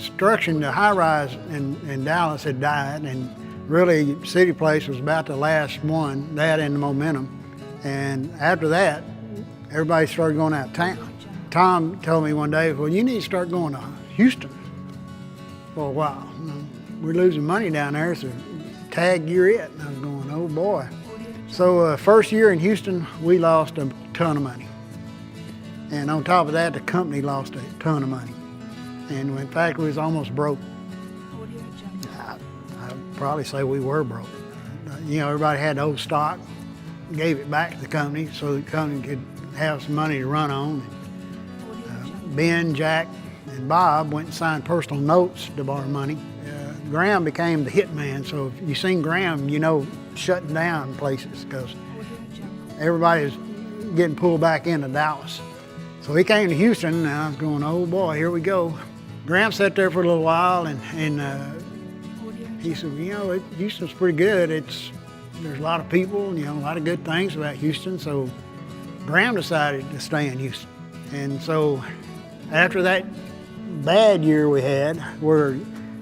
construction, the high-rise in Dallas had died, and really City Place was about the last one, that and the Momentum. And after that, everybody started going out of town. Tom told me one day, well, you need to start going to Houston for a while. We're losing money down there, so tag you're it. And I was going, oh boy. So first year in Houston, we lost a ton of money. And on top of that, the company lost a ton of money. And in fact, we was almost broke. I'd probably say we were broke. You know, everybody had old stock, gave it back to the company so the company could have some money to run on. Ben, Jack, and Bob went and signed personal notes to borrow money. Graham became the hit man, so if you seen Graham, you know, shutting down places because everybody was getting pulled back into Dallas. So he came to Houston, and I was going, oh boy, here we go. Graham sat there for a little while, and he said, you know, Houston's pretty good. There's a lot of people, you know, a lot of good things about Houston. So Graham decided to stay in Houston. And so after that bad year we had, where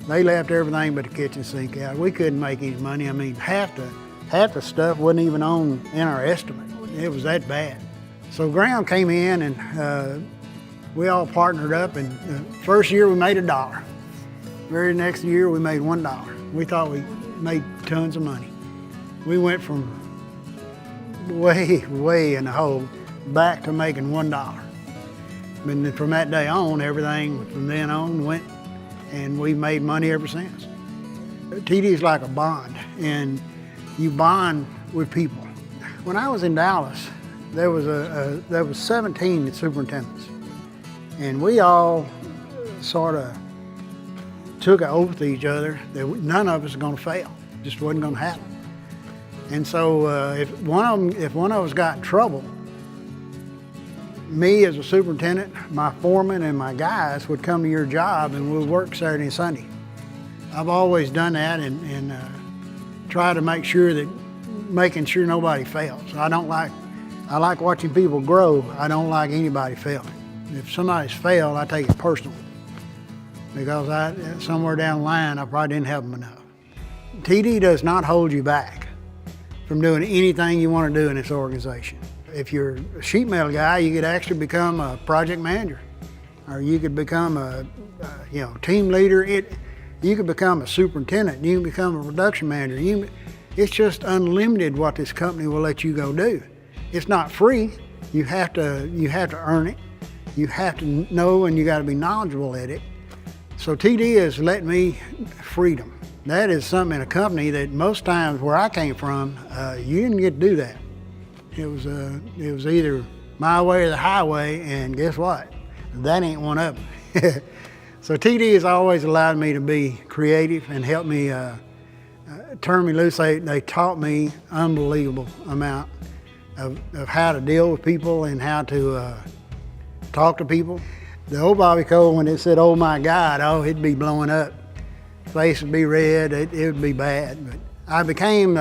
they left everything but the kitchen sink out, we couldn't make any money. I mean, half the stuff wasn't even in our estimate. It was that bad. So Graham came in, and we all partnered up, and the first year we made $1. Very next year we made $1. We thought we made tons of money. We went from way in the hole back to making $1. And then from that day on, everything from then on went, and we made money ever since. TD is like a bond, and you bond with people. When I was in Dallas, there was 17 superintendents, and we all sort of took an oath to each other that none of us was going to fail. Just wasn't going to happen. And so if one of us got in trouble, me as a superintendent, my foreman, and my guys would come to your job, and we'd work Saturday and Sunday. I've always done that and try to make sure nobody fails. I like watching people grow. I don't like anybody failing. If somebody's failed, I take it personally because somewhere down the line, I probably didn't help them enough. TD does not hold you back from doing anything you want to do in this organization. If you're a sheet metal guy, you could actually become a project manager, or you could become a team leader. You could become a superintendent. You can become a production manager. It's just unlimited what this company will let you go do. It's not free. You have to earn it. You have to know, and you got to be knowledgeable at it. So TD has let me freedom. That is something in a company that most times where I came from, you didn't get to do that. It was either my way or the highway, and guess what? That ain't one of them. So TD has always allowed me to be creative and help me turn me loose. They taught me unbelievable amount of how to deal with people and how to talk to people. The old Bobby Cole, when it said, oh my God, oh, it'd be blowing up. Face would be red, it would be bad. But I became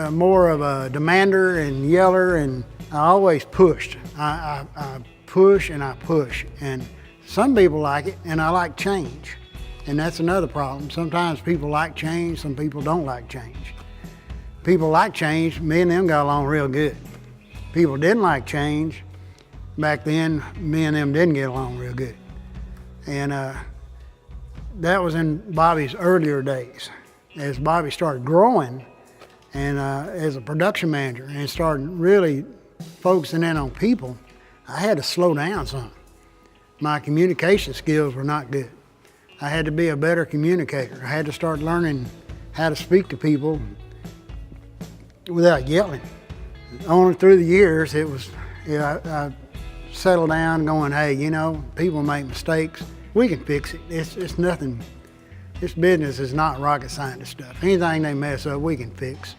more of a demander and yeller, and I always pushed. I push and I push. And some people like it, and I like change. And that's another problem. Sometimes people like change, some people don't like change. People like change, me and them got along real good. People didn't like change, back then, me and them didn't get along real good. And that was in Bobby's earlier days. As Bobby started growing and as a production manager and started really focusing in on people, I had to slow down some. My communication skills were not good. I had to be a better communicator. I had to start learning how to speak to people without yelling. Only through the years, I settled down going, hey, people make mistakes. We can fix it. It's nothing. This business is not rocket scientist stuff. Anything they mess up, we can fix.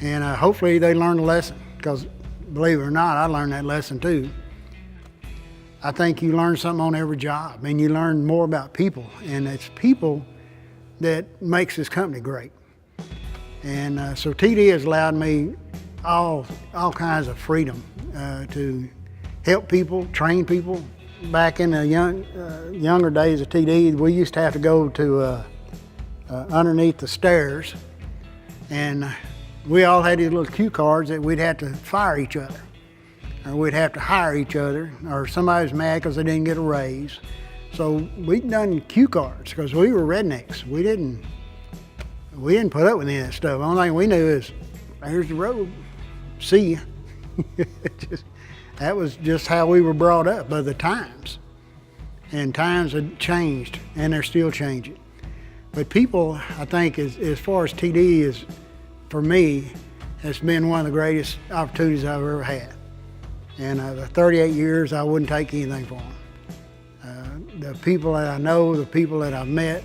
And hopefully they learn a lesson, because believe it or not, I learned that lesson too. I think you learn something on every job, and you learn more about people, and it's people that makes this company great. And so TD has allowed me all kinds of freedom to help people, train people, back in the younger days of TD, we used to have to go to underneath the stairs, and we all had these little cue cards that we'd have to fire each other, or we'd have to hire each other, or somebody was mad because they didn't get a raise. So we'd done cue cards because we were rednecks. We didn't put up with any of that stuff. The only thing we knew is, here's the road, see ya. That was just how we were brought up by the times. And times had changed, and they're still changing. But people, I think, as far as TD is, for me, has been one of the greatest opportunities I've ever had. And the 38 years, I wouldn't take anything for them. The people that I know, the people that I've met,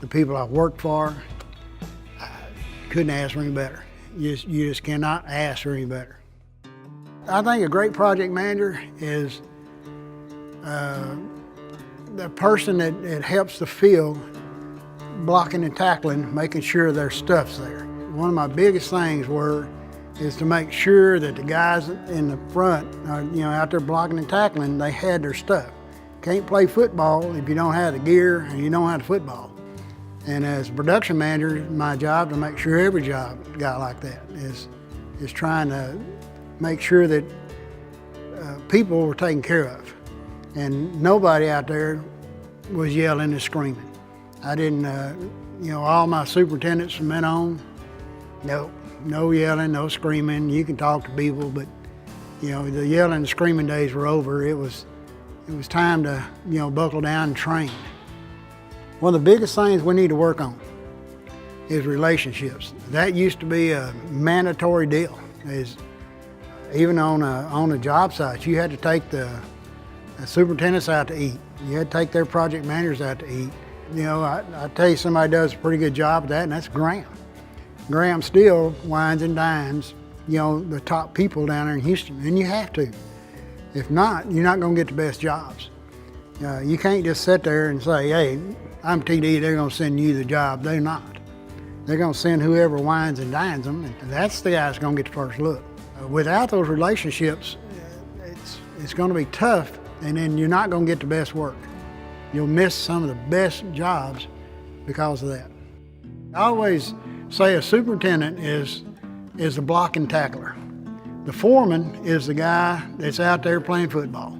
the people I've worked for, I couldn't ask for any better. You just cannot ask for any better. I think a great project manager is the person that helps the field blocking and tackling, making sure their stuff's there. One of my biggest things is to make sure that the guys in the front, out there blocking and tackling, they had their stuff. Can't play football if you don't have the gear and you don't have the football. And as a production manager, my job to make sure every job got like that is trying to make sure that people were taken care of. And nobody out there was yelling and screaming. I didn't, all my superintendents from then on, no yelling, no screaming. You can talk to people, but the yelling and screaming days were over. It was time to, buckle down and train. One of the biggest things we need to work on is relationships. That used to be a mandatory deal. Even on a job site, you had to take the superintendents out to eat. You had to take their project managers out to eat. I tell you, somebody does a pretty good job of that, and that's Graham. Graham still wines and dines, the top people down there in Houston, and you have to. If not, you're not going to get the best jobs. You can't just sit there and say, hey, I'm TD, they're going to send you the job. They're not. They're going to send whoever wines and dines them, and that's the guy that's going to get the first look. Without those relationships, it's going to be tough, and then you're not going to get the best work. You'll miss some of the best jobs because of that. I always say a superintendent is a blocking tackler. The foreman is the guy that's out there playing football.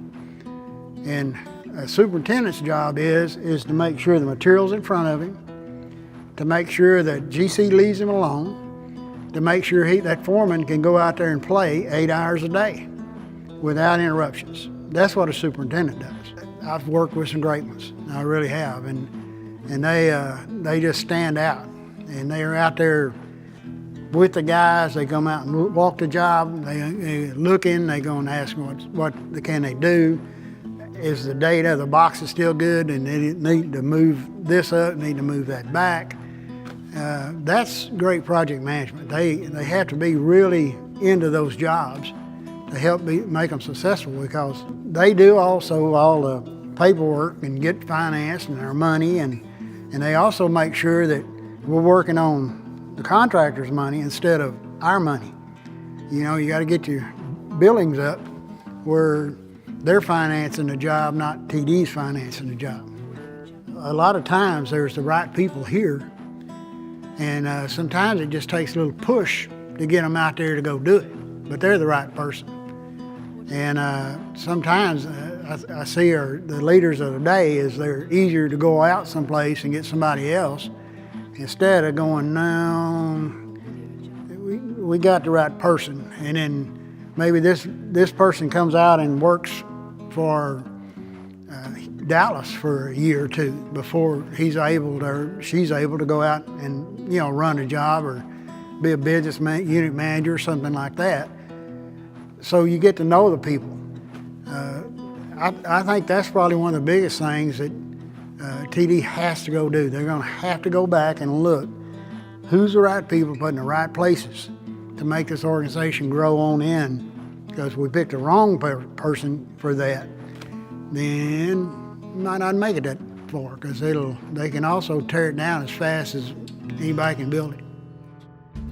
And a superintendent's job is to make sure the material's in front of him, to make sure that GC leaves him alone, to make sure that foreman can go out there and play 8 hours a day without interruptions. That's what a superintendent does. I've worked with some great ones, I really have, and they just stand out. And they're out there with the guys. They come out and walk the job. They look in. They go and ask what can they do. Is the data, the box is still good, and they need to move this up, need to move that back. That's great project management. They have to be really into those jobs to help make them successful, because they do also all the paperwork and get financed and their money, and they also make sure that we're working on the contractor's money instead of our money. You got to get your billings up where they're financing the job, not TD's financing the job. A lot of times there's the right people here, and sometimes it just takes a little push to get them out there to go do it, but they're the right person. And sometimes I see the leaders of the day is they're easier to go out someplace and get somebody else instead of going, no, we got the right person. And then maybe this person comes out and works for Dallas for a year or two before she's able to go out and run a job or be a business unit manager or something like that. So you get to know the people. I think that's probably one of the biggest things that TD has to go do. They're going to have to go back and look who's the right people put in the right places to make this organization grow on in. Because if we pick the wrong person for that, then we might not make it that far, because they can also tear it down as fast as anybody can build it.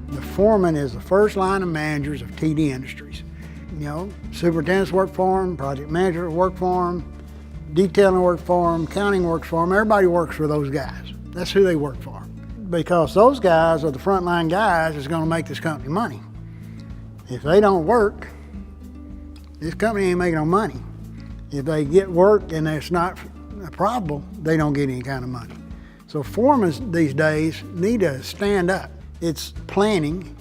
The foreman is the first line of managers of TD Industries. Superintendents work for them, project managers work for them, detailing works for them, counting works for them. Everybody works for those guys. That's who they work for. Because those guys are the frontline guys that's going to make this company money. If they don't work, this company ain't making no money. If they get work and it's not a problem, they don't get any kind of money. So foremen these days need to stand up. It's planning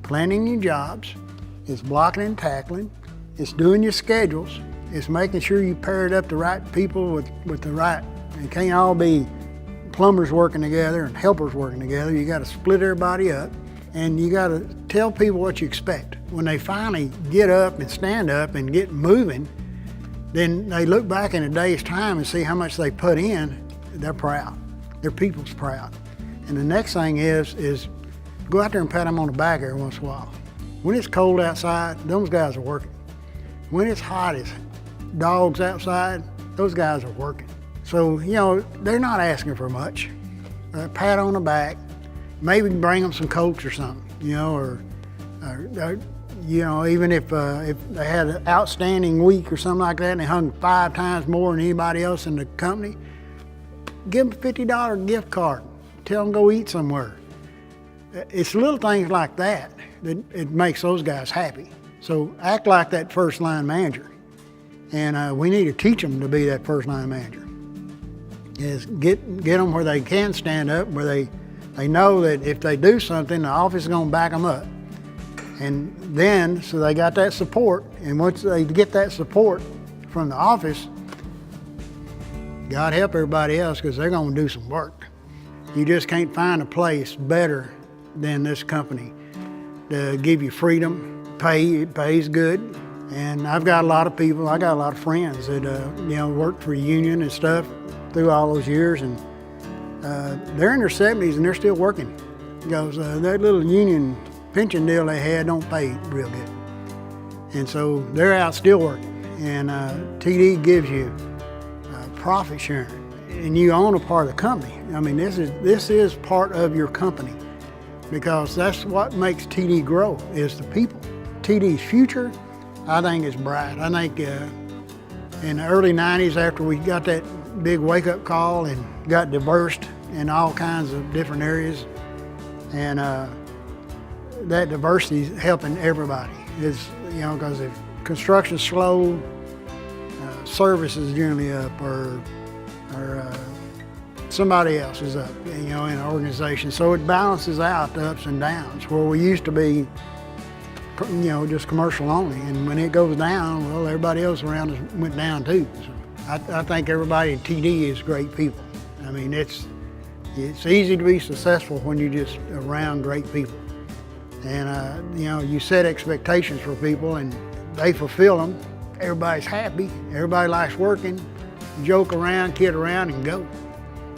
your jobs, it's blocking and tackling, it's doing your schedules, it's making sure you paired up the right people with the right, it can't all be plumbers working together and helpers working together. You got to split everybody up, and you got to tell people what you expect. When they finally get up and stand up and get moving, then they look back in a day's time and see how much they put in. They're proud. Their people's proud. And the next thing is go out there and pat them on the back every once in a while. When it's cold outside, those guys are working. When it's hot as dogs outside, those guys are working. So, you know, they're not asking for much. A pat on the back, maybe bring them some Cokes or something, you know, or you know, even if they had an outstanding week or something like that and they hung 5 times more than anybody else in the company, give them a $50 gift card. Tell them go eat somewhere. It's little things like that that it makes those guys happy. So act like that first line manager. And we need to teach them to be that first line manager. Is get them where they can stand up, where they know that if they do something, the office is going to back them up. And then, so they got that support, and once they get that support from the office, God help everybody else, because they're going to do some work. You just can't find a place better than this company to give you freedom, it pays good. And I've got a lot of people, I got a lot of friends that you know, worked for a union and stuff through all those years, and they're in their 70s and they're still working, because that little union pension deal they had don't pay real good. And so they're out still working. And TD gives you profit sharing, and you own a part of the company. I mean, this is part of your company, because that's what makes TD grow, is the people. TD's future, I think, is bright. I think in the early 90s, after we got that big wake-up call and got diversed in all kinds of different areas, and that diversity is helping everybody. It's, you know, because if construction's slow, service is generally up, or somebody else is up, you know, in an organization. So it balances out the ups and downs, where we used to be, you know, just commercial only. And when it goes down, well, everybody else around us went down too. So I think everybody at TD is great people. I mean, it's easy to be successful when you're just around great people. And, you know, you set expectations for people and they fulfill them. Everybody's happy, everybody likes working, joke around, kid around, and go.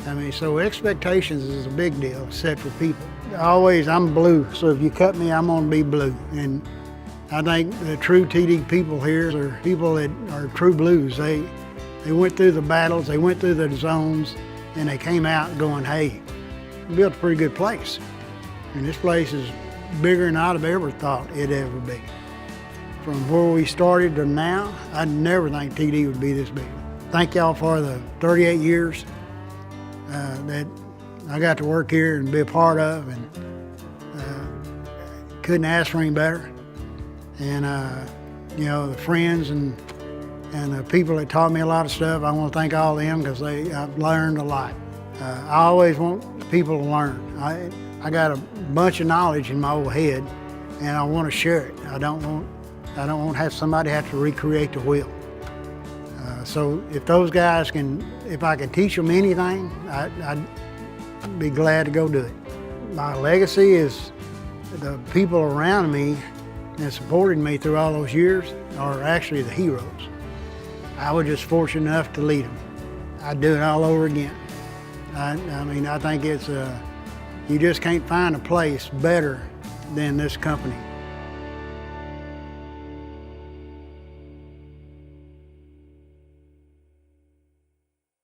I mean, so expectations is a big deal set for people. I'm blue, so if you cut me, I'm gonna be blue. And I think the true TD people here are people that are true blues. They went through the battles, they went through the zones, and they came out going, hey, we built a pretty good place. And this place is bigger than I'd have ever thought it'd ever be. From where we started to now, I'd never think TD would be this big. Thank y'all for the 38 years that I got to work here and be a part of, and couldn't ask for any better. And you know, the friends and the people that taught me a lot of stuff, I want to thank all of them, because I've learned a lot. I always want people to learn. I got a bunch of knowledge in my old head, and I want to share it. I don't want to have somebody have to recreate the wheel. So if those guys if I can teach them anything, I'd be glad to go do it. My legacy is the people around me that supported me through all those years are actually the heroes. I was just fortunate enough to lead them. I'd do it all over again. I mean, I think it's you just can't find a place better than this company.